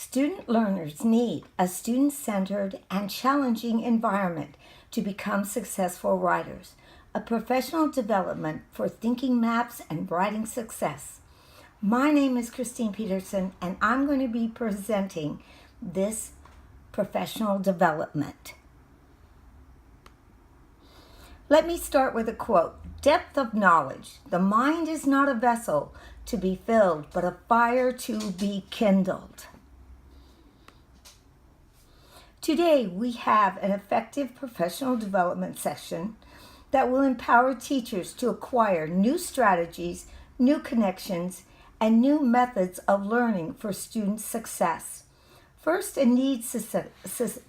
Student learners need a student-centered and challenging environment to become successful writers, a professional development for thinking maps and writing success. My name is Christine Peterson, and I'm going to be presenting this professional development. Let me start with a quote. Depth of knowledge. The mind is not a vessel to be filled, but a fire to be kindled. Today, we have an effective professional development session that will empower teachers to acquire new strategies, new connections, and new methods of learning for student success. First, a needs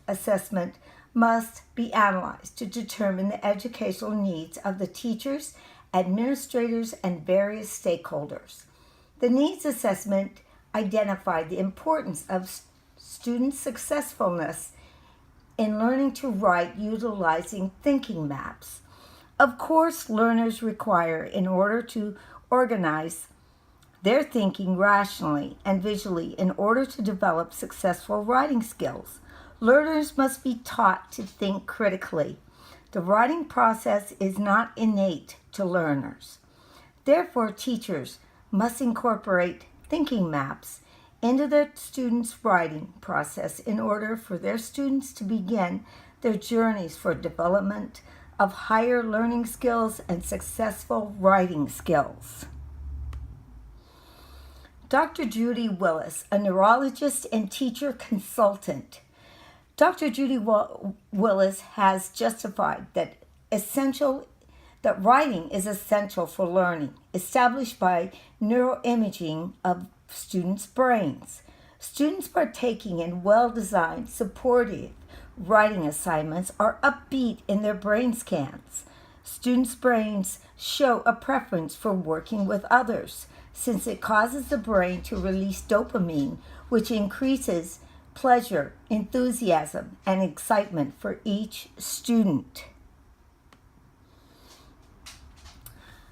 assessment must be analyzed to determine the educational needs of the teachers, administrators, and various stakeholders. The needs assessment identified the importance of student successfulness in learning to write utilizing thinking maps. Of course, learners require, in order to organize their thinking rationally and visually in order to develop successful writing skills, learners must be taught to think critically. The writing process is not innate to learners. Therefore, teachers must incorporate thinking maps into their students' writing process in order for their students to begin their journeys for development of higher learning skills and successful writing skills. Dr. Judy Willis, a neurologist and teacher consultant. Dr. Judy Willis has justified that writing is essential for learning, established by neuroimaging of students' brains. Students partaking in well-designed, supportive writing assignments are upbeat in their brain scans. Students' brains show a preference for working with others, since it causes the brain to release dopamine, which increases pleasure, enthusiasm, and excitement for each student.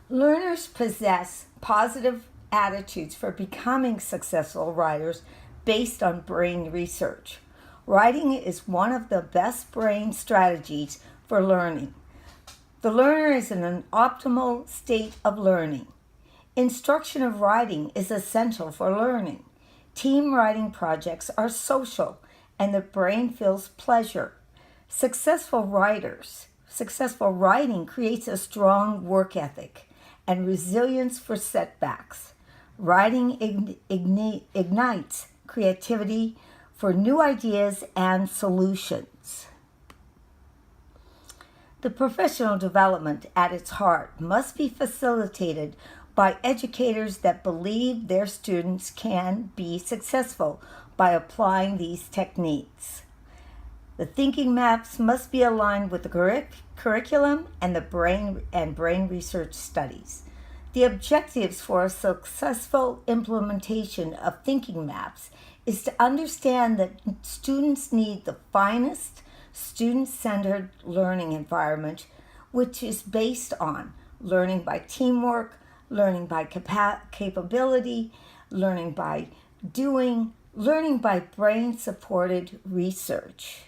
Learners possess positive attitudes for becoming successful writers based on brain research. Writing is one of the best brain strategies for learning. The learner is in an optimal state of learning. Instruction of writing is essential for learning. Team writing projects are social, and the brain feels pleasure. Successful writing creates a strong work ethic and resilience for setbacks. Writing ignites creativity for new ideas and solutions. The professional development at its heart must be facilitated by educators that believe their students can be successful by applying these techniques. The thinking maps must be aligned with the curriculum and the brain research studies. The objectives for a successful implementation of thinking maps is to understand that students need the finest student-centered learning environment, which is based on learning by teamwork, learning by capability, learning by doing, learning by brain-supported research.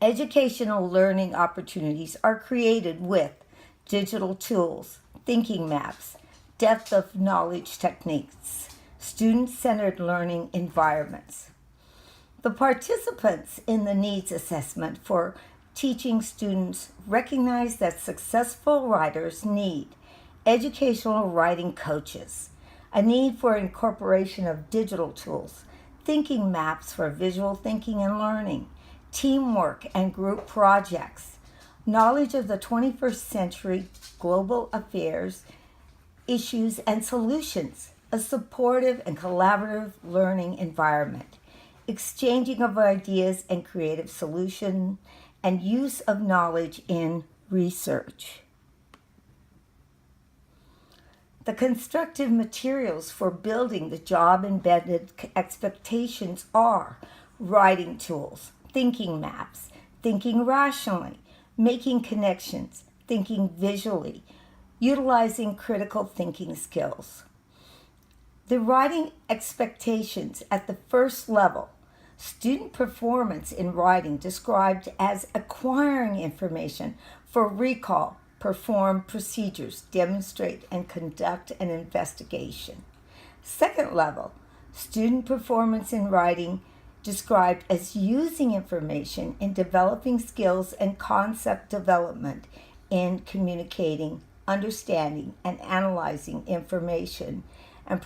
Educational learning opportunities are created with digital tools, thinking maps, depth of knowledge techniques, student-centered learning environments. The participants in the needs assessment for teaching students recognize that successful writers need educational writing coaches, a need for incorporation of digital tools, thinking maps for visual thinking and learning, teamwork and group projects, knowledge of the 21st century global affairs, issues and solutions, a supportive and collaborative learning environment, exchanging of ideas and creative solutions, and use of knowledge in research. The constructive materials for building the job-embedded expectations are writing tools, thinking maps, thinking rationally, making connections, thinking visually, utilizing critical thinking skills. The writing expectations at the first level. Student performance in writing described as acquiring information for recall, perform procedures, demonstrate, and conduct an investigation. Second level, student performance in writing described as using information in developing skills and concept development in communicating, understanding, and analyzing information and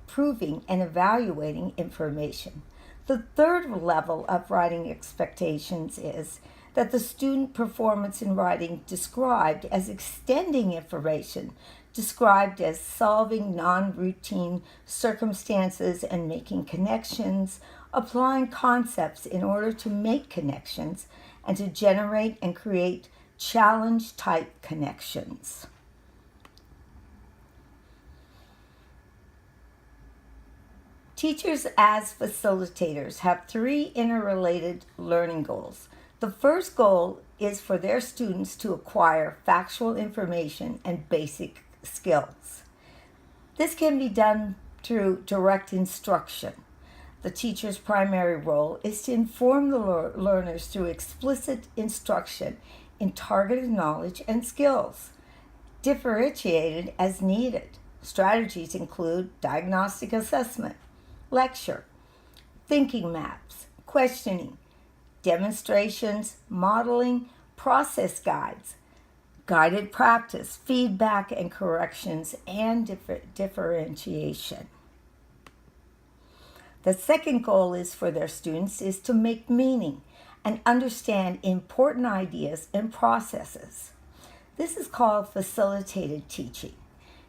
proving and evaluating information. The third level of writing expectations is that the student performance in writing described as extending information, described as solving non-routine circumstances and making connections, applying concepts in order to make connections, and to generate and create challenge-type connections. Teachers as facilitators have three interrelated learning goals. The first goal is for their students to acquire factual information and basic skills. This can be done through direct instruction. The teacher's primary role is to inform the learners through explicit instruction in targeted knowledge and skills, differentiated as needed. Strategies include diagnostic assessment, lecture, thinking maps, questioning, demonstrations, modeling, process guides, guided practice, feedback and corrections, and differentiation. The second goal is for their students is to make meaning and understand important ideas and processes. This is called facilitated teaching.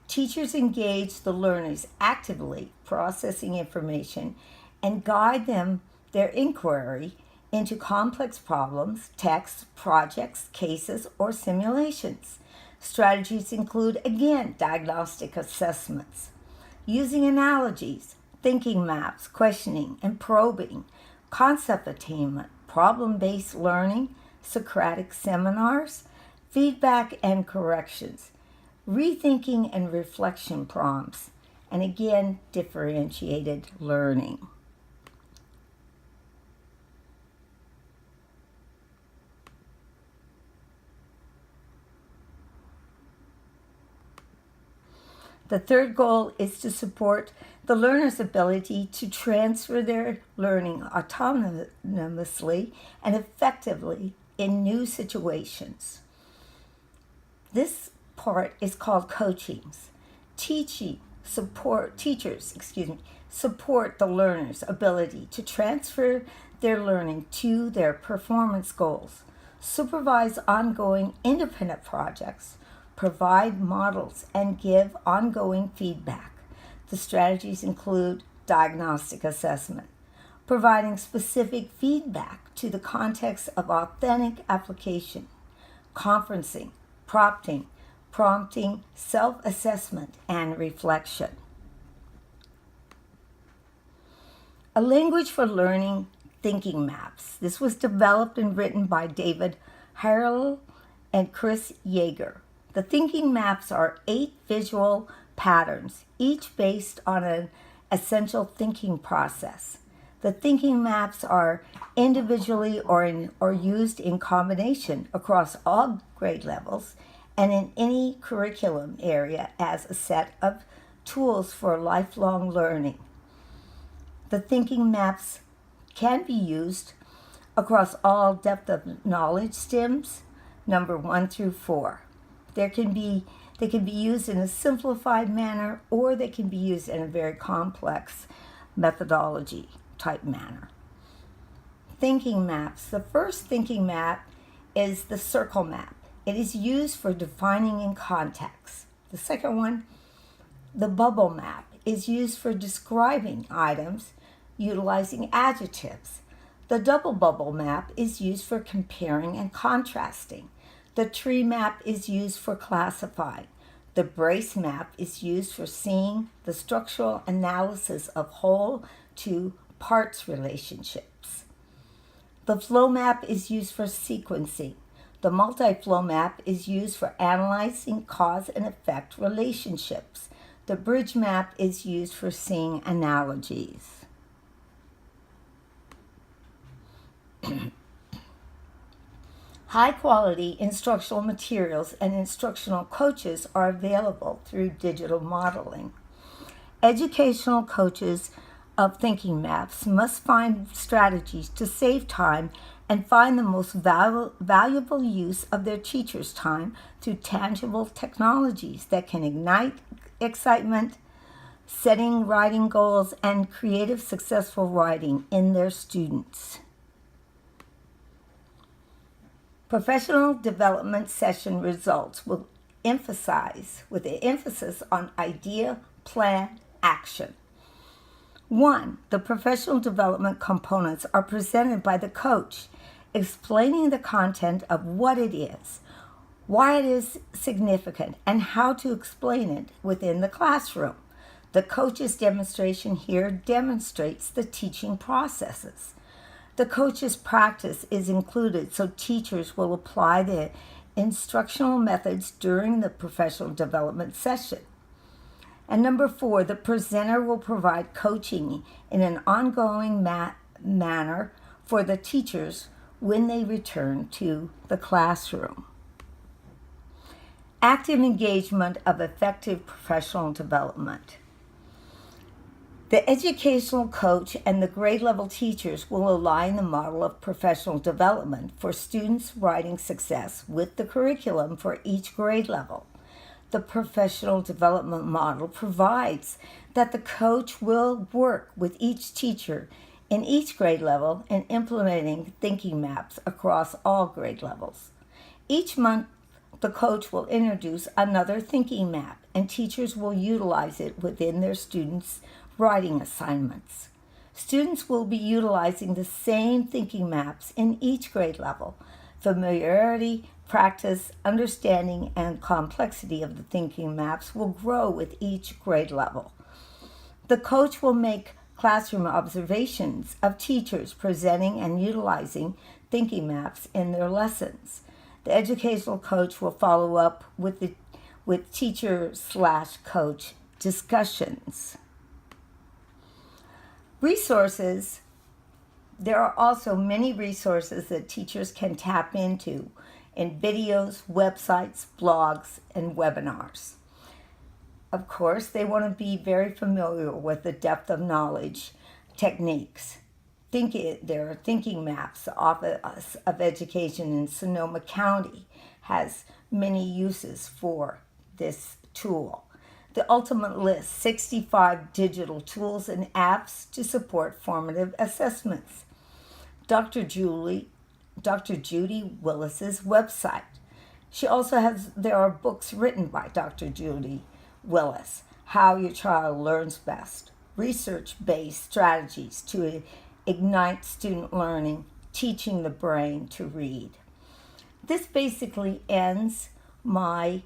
Teachers engage the learners actively processing information and guide their inquiry into complex problems, texts, projects, cases, or simulations. Strategies include, again, diagnostic assessments, using analogies, thinking maps, questioning and probing, concept attainment, problem-based learning, Socratic seminars, feedback and corrections, rethinking and reflection prompts, and again, differentiated learning. The third goal is to support the learner's ability to transfer their learning autonomously and effectively in new situations. This part is called coachings. Teachers support the learner's ability to transfer their learning to their performance goals, supervise ongoing independent projects, provide models, and give ongoing feedback. The strategies include diagnostic assessment, providing specific feedback to the context of authentic application, conferencing, prompting, self-assessment, and reflection. A language for learning thinking maps. This was developed and written by David Harrell and Chris Yeager. The thinking maps are 8 visual patterns, each based on an essential thinking process. The thinking maps are individually or used in combination across all grade levels and in any curriculum area as a set of tools for lifelong learning. The thinking maps can be used across all depth of knowledge stems, number 1 through 4. They can be used in a simplified manner, or they can be used in a very complex methodology type manner. Thinking maps. The first thinking map is the circle map. It is used for defining in context. The second one, the bubble map, is used for describing items utilizing adjectives. The double bubble map is used for comparing and contrasting. The tree map is used for classifying. The brace map is used for seeing the structural analysis of whole to parts relationships. The flow map is used for sequencing. The multi-flow map is used for analyzing cause and effect relationships. The bridge map is used for seeing analogies. High-quality instructional materials and instructional coaches are available through digital modeling. Educational coaches of thinking maps must find strategies to save time and find the most valuable use of their teachers' time through tangible technologies that can ignite excitement, setting writing goals, and creative, successful writing in their students. Professional development session results will emphasize, with the emphasis on idea, plan, action. 1. The professional development components are presented by the coach, explaining the content of what it is, why it is significant, and how to explain it within the classroom. The coach's demonstration here demonstrates the teaching processes. The coach's practice is included so teachers will apply the instructional methods during the professional development session. And number 4, the presenter will provide coaching in an ongoing manner for the teachers when they return to the classroom. Active engagement of effective professional development. The educational coach and the grade level teachers will align the model of professional development for students' writing success with the curriculum for each grade level. The professional development model provides that the coach will work with each teacher in each grade level in implementing thinking maps across all grade levels. Each month, the coach will introduce another thinking map, and teachers will utilize it within their students' writing assignments. Students will be utilizing the same thinking maps in each grade level. Familiarity, practice, understanding, and complexity of the thinking maps will grow with each grade level. The coach will make classroom observations of teachers presenting and utilizing thinking maps in their lessons. The educational coach will follow up with teacher/coach discussions. Resources. There are also many resources that teachers can tap into in videos, websites, blogs, and webinars. Of course, they want to be very familiar with the depth of knowledge techniques. There are thinking maps. The Office of Education in Sonoma County has many uses for this tool. The Ultimate List, 65 digital tools and apps to support formative assessments. Dr. Judy Willis's website. There are books written by Dr. Judy Willis, How Your Child Learns Best, research-based strategies to ignite student learning, teaching the brain to read. This basically ends my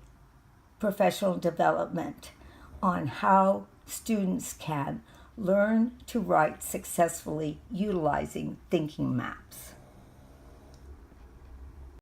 professional development on how students can learn to write successfully utilizing thinking maps.